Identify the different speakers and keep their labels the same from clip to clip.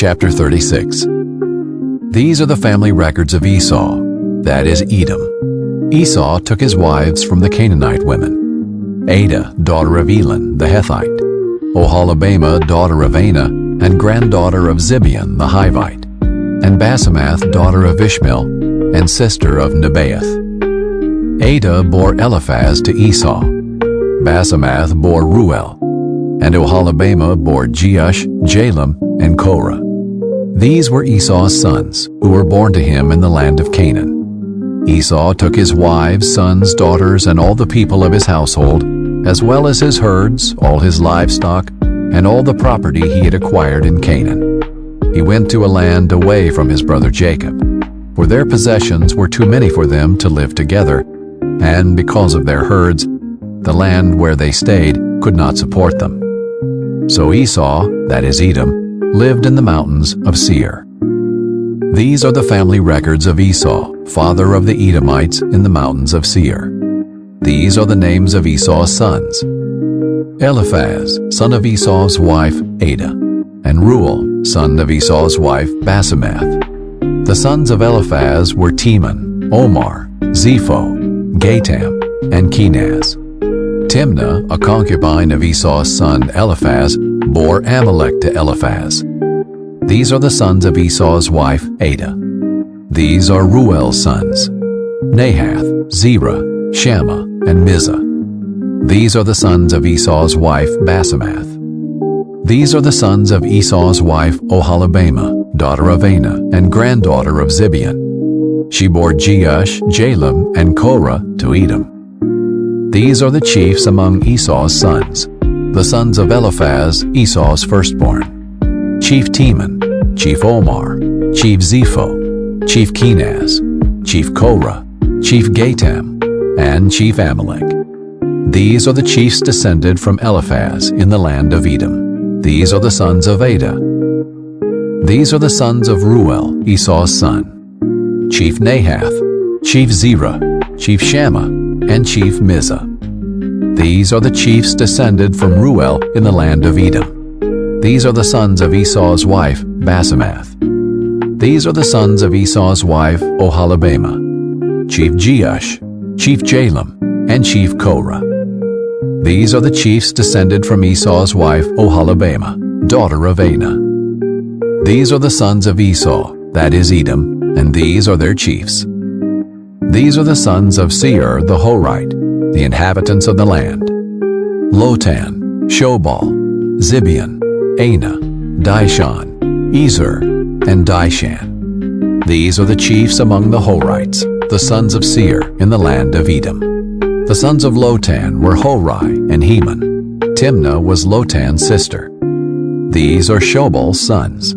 Speaker 1: chapter 36. These are the family records of Esau, that is Edom. Esau took his wives from the Canaanite women: Adah, daughter of Elon the Hethite; Oholibamah, daughter of Anah, and granddaughter of Zibeon the Hivite; and Basemath, daughter of Ishmael, and sister of Nebaioth. Adah bore Eliphaz to Esau. Basemath bore Ruel, and Oholibamah bore Jeush, Jalem, and Korah. These were Esau's sons, who were born to him in the land of Canaan. Esau took his wives, sons, daughters, and all the people of his household, as well as his herds, all his livestock, and all the property he had acquired in Canaan. He went to a land away from his brother Jacob, for their possessions were too many for them to live together, and because of their herds, the land where they stayed could not support them. So Esau, that is Edom, lived in the mountains of Seir. These are the family records of Esau, father of the Edomites in the mountains of Seir. These are the names of Esau's sons: Eliphaz, son of Esau's wife Adah, and Ruel, son of Esau's wife Basemath. The sons of Eliphaz were Teman, Omar, Zepho, Gatam, and Kenaz. Timnah, a concubine of Esau's son Eliphaz, bore Amalek to Eliphaz. These are the sons of Esau's wife Adah. These are Ruel's sons: Nahath, Zerah, Shammah, and Mizah. These are the sons of Esau's wife Basemath. These are the sons of Esau's wife Oholibamah, daughter of Anah, and granddaughter of Zibeon. She bore Jeush, Jalem, and Korah to Edom. These are the chiefs among Esau's sons, the sons of Eliphaz, Esau's firstborn: Chief Teman, Chief Omar, Chief Zepho, Chief Kenaz, Chief Korah, Chief Gatam, and Chief Amalek. These are the chiefs descended from Eliphaz in the land of Edom. These are the sons of Adah. These are the sons of Ruel, Esau's son: Chief Nahath, Chief Zerah, Chief Shammah, and Chief Mizah. These are the chiefs descended from Ruel in the land of Edom. These are the sons of Esau's wife Basemath. These are the sons of Esau's wife Oholibamah: Chief Jeush, Chief Jalem, and Chief Korah. These are the chiefs descended from Esau's wife Oholibamah, daughter of Anah. These are the sons of Esau, that is Edom, and these are their chiefs. These are the sons of Seir the Horite, the inhabitants of the land: Lotan, Shobal, Zibeon, Anah, Dishon, Ezer, and Dishan. These are the chiefs among the Horites, the sons of Seir in the land of Edom. The sons of Lotan were Hori and Heman. Timnah was Lotan's sister. These are Shobal's sons: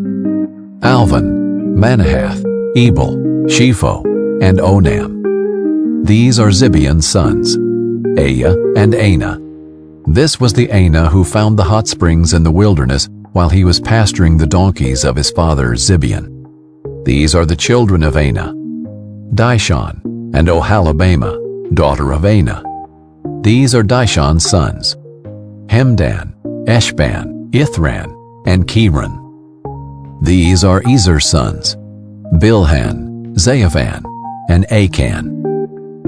Speaker 1: Alvan, Manahath, Ebal, Shepho, and Onam. These are Zibeon's sons: Aya and Anah. This was the Anah who found the hot springs in the wilderness while he was pasturing the donkeys of his father Zibeon. These are the children of Anah: Dishon and Oholibamah, daughter of Anah. These are Dishon's sons: Hemdan, Eshban, Ithran, and Kiran. These are Ezer's sons: Bilhan, Zaaphan, and Akan.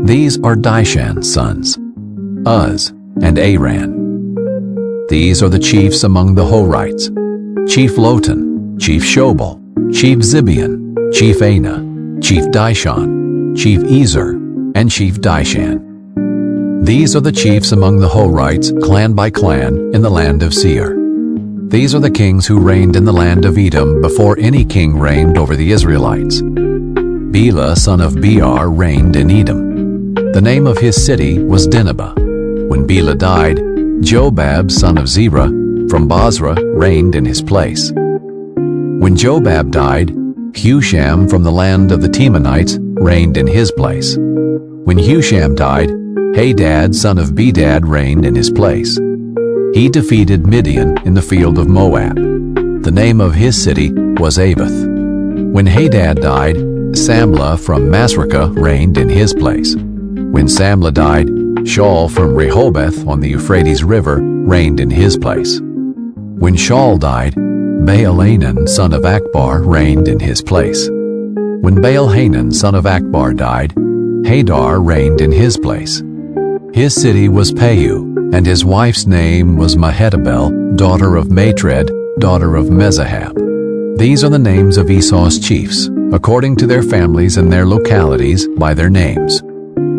Speaker 1: These are Dishan's sons: Uz and Aran. These are the chiefs among the Horites: Chief Lotan, Chief Shobal, Chief Zibeon, Chief Anah, Chief Dishon, Chief Ezer, and Chief Dishan. These are the chiefs among the Horites, clan by clan, in the land of Seir. These are the kings who reigned in the land of Edom before any king reigned over the Israelites. Bela, son of Beor, reigned in Edom. The name of his city was Dinhabah. When Bela died, Jobab, son of Zerah, from Basra, reigned in his place. When Jobab died, Husham from the land of the Temanites reigned in his place. When Husham died, Hadad, son of Bedad, reigned in his place. He defeated Midian in the field of Moab. The name of his city was Avath. When Hadad died, Samlah from Masrekah reigned in his place. When Samlah died, Shaul from Rehoboth on the Euphrates River reigned in his place. When Shaul died, Baal-Hanan, son of Akbar, reigned in his place. When Baal-Hanan, son of Akbar, died, Hadar reigned in his place. His city was Pau, and his wife's name was Mehetabel, daughter of Matred, daughter of Mezahab. These are the names of Esau's chiefs, according to their families and their localities by their names: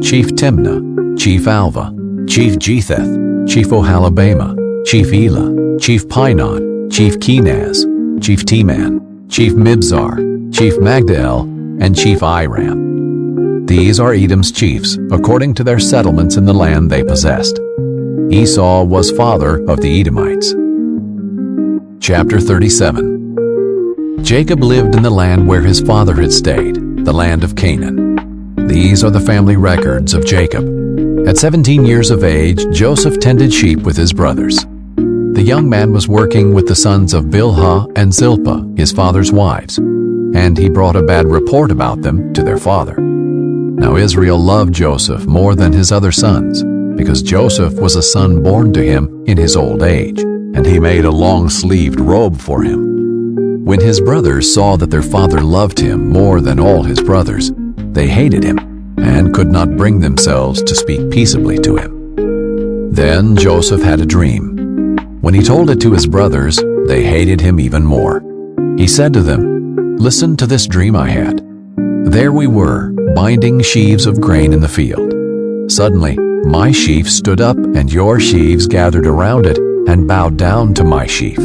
Speaker 1: Chief Timnah, Chief Alva, Chief Jetheth, Chief Ohalabama, Chief Elah, Chief Pinon, Chief Kenaz, Chief Teman, Chief Mibzar, Chief Magdael, and Chief Iram. These are Edom's chiefs, according to their settlements in the land they possessed. Esau was father of the Edomites. Chapter 37. Jacob lived in the land where his father had stayed, the land of Canaan. These are the family records of Jacob. At 17 years of age, Joseph tended sheep with his brothers. The young man was working with the sons of Bilhah and Zilpah, his father's wives, and he brought a bad report about them to their father. Now Israel loved Joseph more than his other sons, because Joseph was a son born to him in his old age, and he made a long-sleeved robe for him. When his brothers saw that their father loved him more than all his brothers, they hated him and could not bring themselves to speak peaceably to him. Then Joseph had a dream. When he told it to his brothers, they hated him even more. He said to them, "Listen to this dream I had. There we were, binding sheaves of grain in the field. Suddenly, my sheaf stood up, and your sheaves gathered around it and bowed down to my sheaf."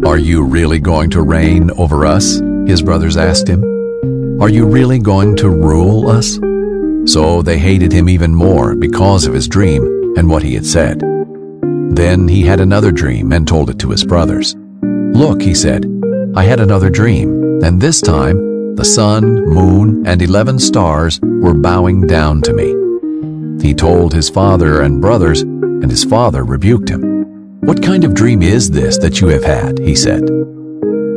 Speaker 1: "Are you really going to reign over us?" his brothers asked him. "Are you really going to rule us?" So they hated him even more because of his dream and what he had said. Then he had another dream and told it to his brothers. "Look," he said, "I had another dream, and this time the sun, moon, and 11 stars were bowing down to me." He told his father and brothers, and his father rebuked him. "What kind of dream is this that you have had?" he said.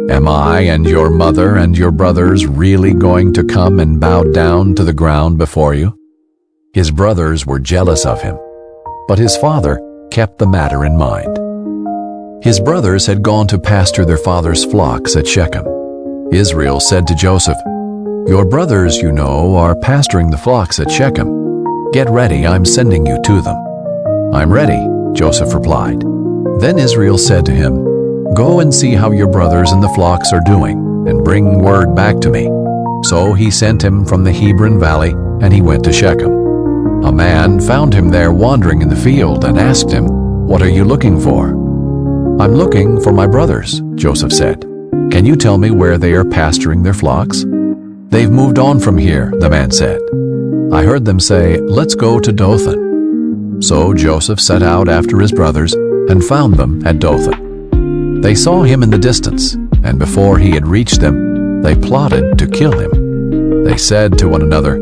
Speaker 1: "Am I and your mother and your brothers really going to come and bow down to the ground before you?" His brothers were jealous of him, but his father kept the matter in mind. His brothers had gone to pasture their father's flocks at Shechem. Israel said to Joseph, "Your brothers, you know, are pasturing the flocks at Shechem. Get ready, I'm sending you to them." "I'm ready," Joseph replied. Then Israel said to him, "Go and see how your brothers and the flocks are doing, and bring word back to me." So he sent him from the Hebron valley, and he went to Shechem. A man found him there wandering in the field and asked him, "What are you looking for?" "I'm looking for my brothers," Joseph said. "Can you tell me where they are pasturing their flocks?" "They've moved on from here," the man said. "I heard them say, 'Let's go to Dothan.'" So Joseph set out after his brothers and found them at Dothan. They saw him in the distance, and before he had reached them, they plotted to kill him. They said to one another,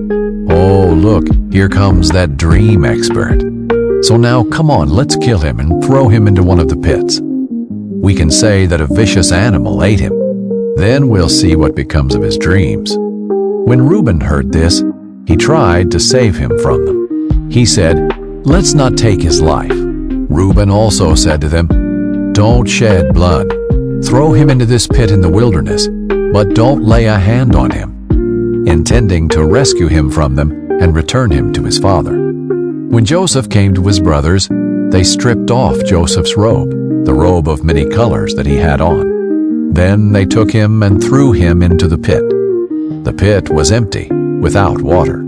Speaker 1: "Oh, look, here comes that dream expert. So now come on, let's kill him and throw him into one of the pits. We can say that a vicious animal ate him. Then we'll see what becomes of his dreams." When Reuben heard this, he tried to save him from them. He said, "Let's not take his life." Reuben also said to them, "Don't shed blood. Throw him into this pit in the wilderness, but don't lay a hand on him," intending to rescue him from them and return him to his father. When Joseph came to his brothers, they stripped off Joseph's robe, the robe of many colors that he had on. Then they took him and threw him into the pit. The pit was empty, without water.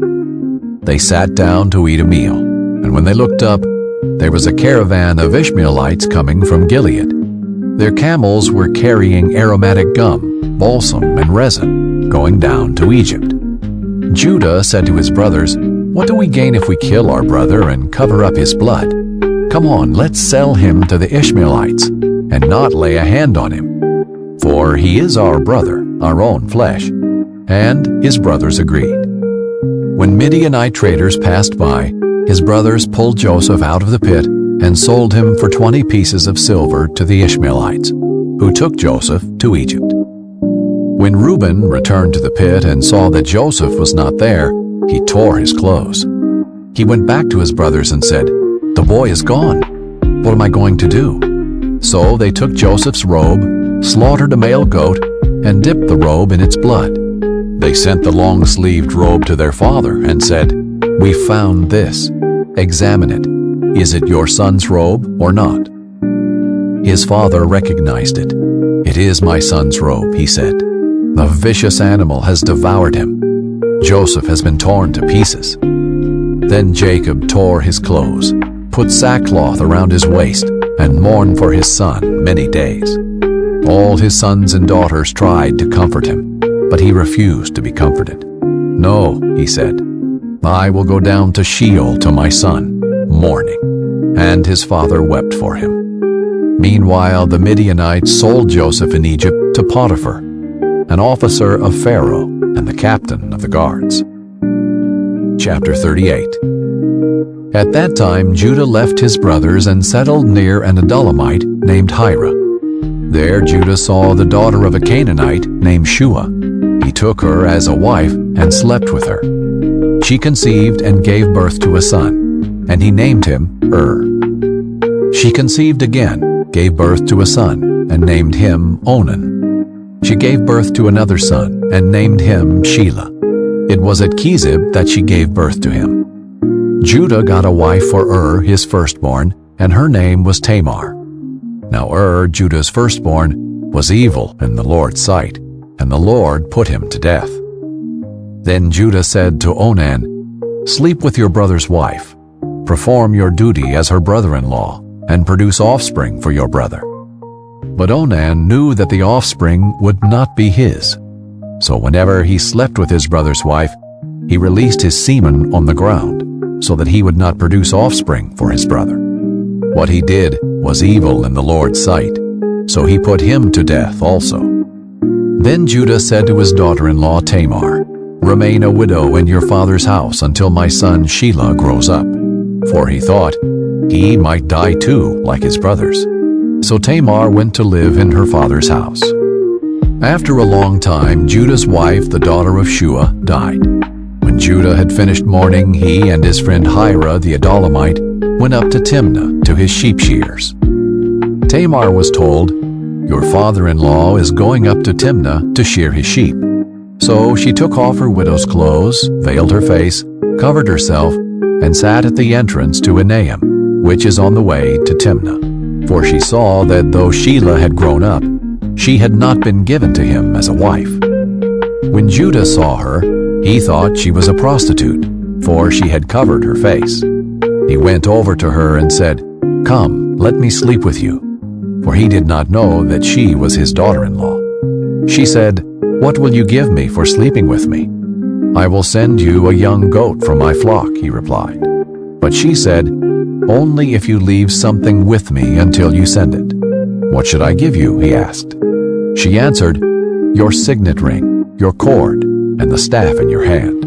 Speaker 1: They sat down to eat a meal, and when they looked up, there was a caravan of Ishmaelites coming from Gilead. Their camels were carrying aromatic gum, balsam, and resin, going down to Egypt. Judah said to his brothers, "What do we gain if we kill our brother and cover up his blood? Come on, let's sell him to the Ishmaelites and not lay a hand on him. For he is our brother, our own flesh." And his brothers agreed. When Midianite traders passed by, his brothers pulled Joseph out of the pit and sold him for 20 pieces of silver to the Ishmaelites, who took Joseph to Egypt. When Reuben returned to the pit and saw that Joseph was not there, he tore his clothes. He went back to his brothers and said, "The boy is gone. What am I going to do?" So they took Joseph's robe, slaughtered a male goat, and dipped the robe in its blood. They sent the long-sleeved robe to their father and said, "We found this. Examine it. Is it your son's robe or not?" His father recognized it. "It is my son's robe," he said. "The vicious animal has devoured him. Joseph has been torn to pieces." Then Jacob tore his clothes, put sackcloth around his waist, and mourned for his son many days. All his sons and daughters tried to comfort him, but he refused to be comforted. "No," he said, "I will go down to Sheol to my son, mourning." And his father wept for him. Meanwhile, the Midianites sold Joseph in Egypt to Potiphar, an officer of Pharaoh and the captain of the guards. Chapter 38. At that time Judah left his brothers and settled near an Adullamite named Hira. There Judah saw the daughter of a Canaanite named Shua. He took her as a wife and slept with her. She conceived and gave birth to a son, and he named him She conceived again, gave birth to a son, and named him Onan. She gave birth to another son, and named him Shelah. It was at Chezib that she gave birth to him. Judah got a wife for his firstborn, and her name was Tamar. Now Judah's firstborn, was evil in the Lord's sight, and the Lord put him to death. Then Judah said to Onan, "Sleep with your brother's wife. Perform your duty as her brother-in-law, and produce offspring for your brother." But Onan knew that the offspring would not be his. So whenever he slept with his brother's wife, he released his semen on the ground, so that he would not produce offspring for his brother. What he did was evil in the Lord's sight, so he put him to death also. Then Judah said to his daughter-in-law Tamar, "Remain a widow in your father's house until my son Shelah grows up." For he thought, he might die too, like his brothers. So Tamar went to live in her father's house. After a long time, Judah's wife, the daughter of Shua, died. When Judah had finished mourning, he and his friend Hira the Adullamite went up to Timnah to his sheep shears. Tamar was told, "Your father-in-law is going up to Timnah to shear his sheep." So she took off her widow's clothes, veiled her face, covered herself, and sat at the entrance to Enaim, which is on the way to Timnah. For she saw that though Shelah had grown up, she had not been given to him as a wife. When Judah saw her, he thought she was a prostitute, for she had covered her face. He went over to her and said, "Come, let me sleep with you," for he did not know that she was his daughter-in-law. She said, "What will you give me for sleeping with me?" "I will send you a young goat from my flock," he replied. But she said, "Only if you leave something with me until you send it." "What should I give you?" he asked. She answered, "Your signet ring, your cord, and the staff in your hand."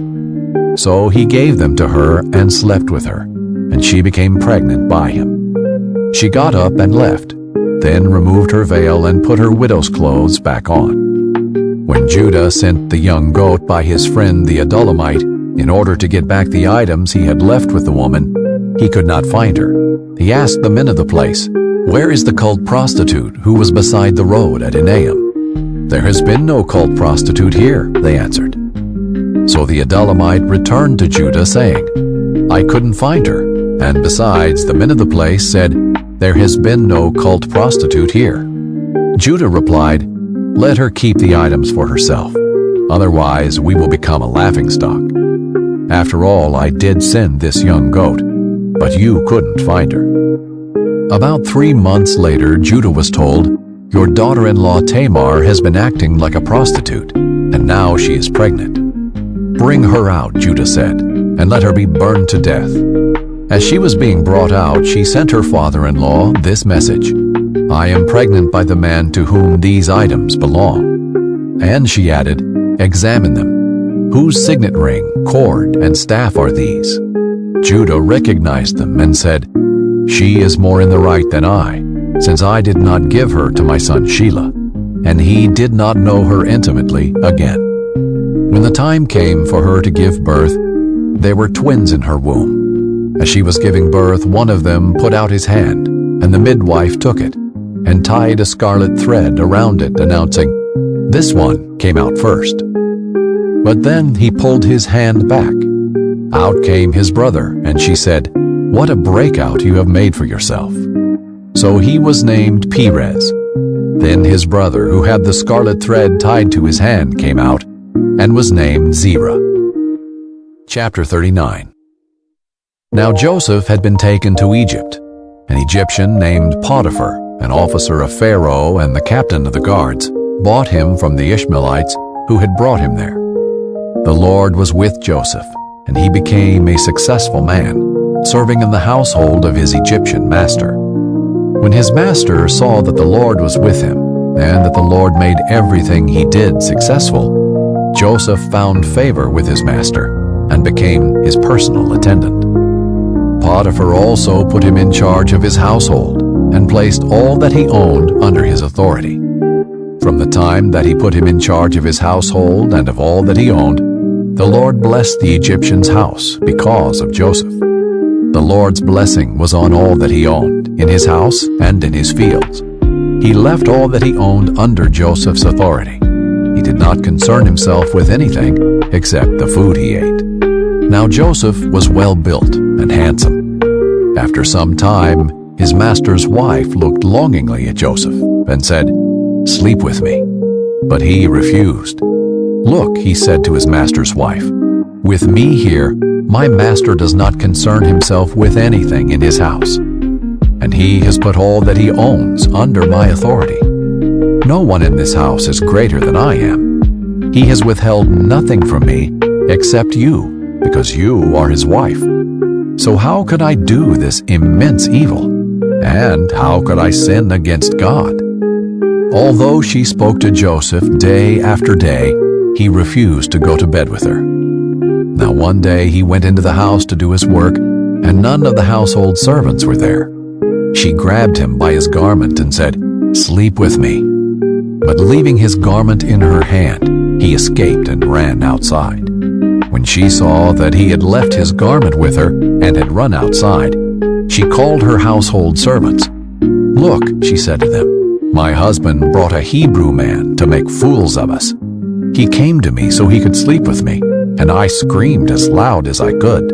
Speaker 1: So he gave them to her and slept with her, and she became pregnant by him. She got up and left, then removed her veil and put her widow's clothes back on. When Judah sent the young goat by his friend the Adullamite in order to get back the items he had left with the woman, he could not find her. He asked the men of the place, "Where is the cult prostitute who was beside the road at Enaim?" "There has been no cult prostitute here," they answered. So the Adullamite returned to Judah, saying, "I couldn't find her, and besides, the men of the place said, 'There has been no cult prostitute here.'" Judah replied, "Let her keep the items for herself. Otherwise, we will become a laughingstock. After all, I did send this young goat, but you couldn't find her." About 3 months later, Judah was told, "Your daughter-in-law Tamar has been acting like a prostitute, and now she is pregnant." "Bring her out," Judah said, "and let her be burned to death." As she was being brought out, she sent her father-in-law this message, "I am pregnant by the man to whom these items belong." And she added, "Examine them. Whose signet ring, cord, and staff are these?" Judah recognized them and said, "She is more in the right than I, since I did not give her to my son Shelah." And he did not know her intimately again. When the time came for her to give birth, there were twins in her womb. As she was giving birth, one of them put out his hand, and the midwife took it. and tied a scarlet thread around it, announcing, "This one came out first." But then he pulled his hand back. Out came his brother, and she said, "What a breakout you have made for yourself." So he was named Perez. Then his brother, who had the scarlet thread tied to his hand, came out and was named Zerah. Chapter 39. Now Joseph had been taken to Egypt. An Egyptian named Potiphar, an officer of Pharaoh and the captain of the guards, bought him from the Ishmaelites who had brought him there. The Lord was with Joseph, and he became a successful man, serving in the household of his Egyptian master. When his master saw that the Lord was with him, and that the Lord made everything he did successful, Joseph found favor with his master and became his personal attendant. Potiphar also put him in charge of his household and placed all that he owned under his authority. From the time that he put him in charge of his household and of all that he owned, the Lord blessed the Egyptian's house because of Joseph. The Lord's blessing was on all that he owned, in his house and in his fields. He left all that he owned under Joseph's authority. He did not concern himself with anything except the food he ate. Now Joseph was well built and handsome. After some time, his master's wife looked longingly at Joseph and said, "Sleep with me." But he refused. "Look," he said to his master's wife, "with me here, my master does not concern himself with anything in his house, and he has put all that he owns under my authority. No one in this house is greater than I am. He has withheld nothing from me except you, because you are his wife. So how could I do this immense evil? And how could I sin against God?" Although she spoke to Joseph day after day, he refused to go to bed with her. Now one day he went into the house to do his work, and none of the household servants were there. She grabbed him by his garment and said, "Sleep with me." But leaving his garment in her hand, he escaped and ran outside. When she saw that he had left his garment with her and had run outside, she called her household servants. "Look," she said to them, "my husband brought a Hebrew man to make fools of us. He came to me so he could sleep with me, and I screamed as loud as I could.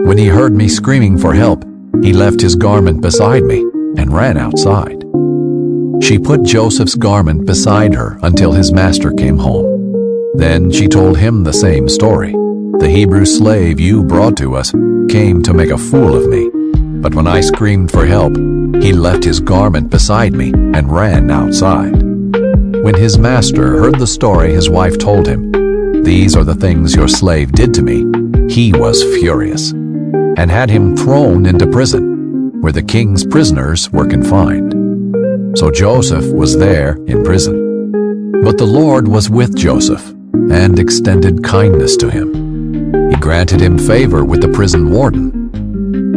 Speaker 1: When he heard me screaming for help, he left his garment beside me and ran outside." She put Joseph's garment beside her until his master came home. Then she told him the same story. "The Hebrew slave you brought to us came to make a fool of me. But when I screamed for help, he left his garment beside me and ran outside." When his master heard the story his wife told him, "These are the things your slave did to me," he was furious and had him thrown into prison, where the king's prisoners were confined. So Joseph was there in prison. But the Lord was with Joseph and extended kindness to him. He granted him favor with the prison warden.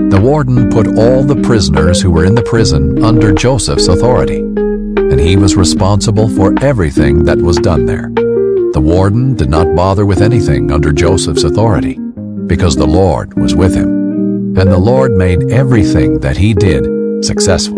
Speaker 1: The warden put all the prisoners who were in the prison under Joseph's authority, and he was responsible for everything that was done there. The warden did not bother with anything under Joseph's authority, because the Lord was with him, and the Lord made everything that he did successful.